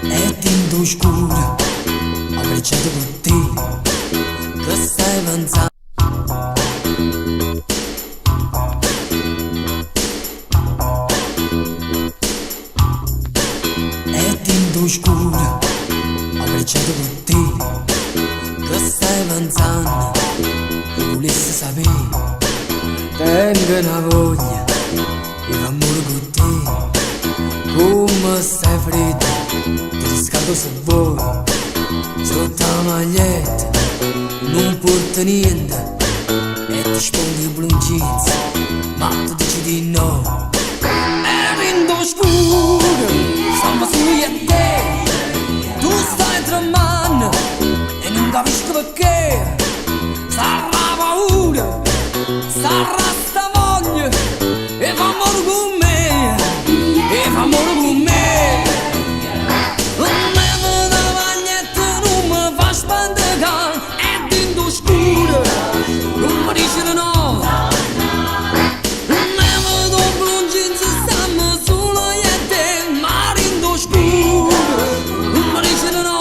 È tinto scuro, ho briciato con te, che stai avanzando. È tinto scuro, ho briciato con te, che stai avanzando. E volessi sapere, tengo una voglia di amore con te. Come stai freddo, ti riscaldo se vuoi. Sotto la maglietta non porta niente e ti spondi i blue jeans, ma tu dici di no. È rindo scuro, siamo su io e te. Tu stai tremando e non capisco perché. Sarà paura, sarà sta voglia, e fa amore con me, e fa amore con me. Non me da maglietta, non mi fa spandegare, è dentro scuro, non mi dice di no. Non me da blue jeans, stiamo solo io e te, ma dentro scuro, non mi dice di no.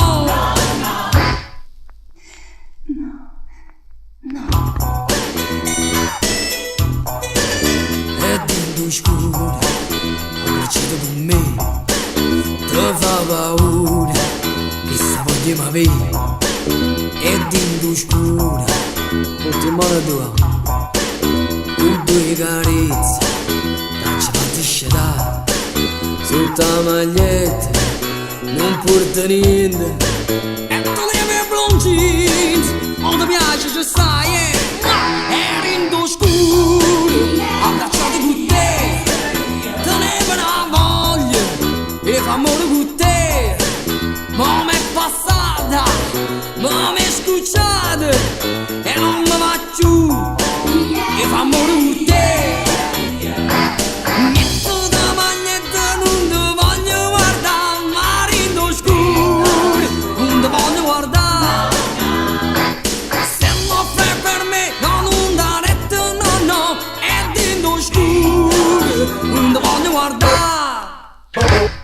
È dentro scuro, abbracciato con me, ti fa paura, che sta voglia mi avere. È dentro scuro, porti mano tua, con due carezze, caccia fatti sciatare. Sotto la maglietta non porta niente, e tu levi i blue jeans, non ti piace ci stai, è dentro scuro, abbracciato con te, tenevo una voglia e fa amore con te. Ma m'è passata, ma m'è scucciata e non mi va più, e fa amore con te. Metto da maglietta, non ti voglio guardare, ma dentro scuro, non ti voglio guardare. Se non fai per me, no, non dà retta, no, no, è dentro scuro, non ti voglio guardare. Oh.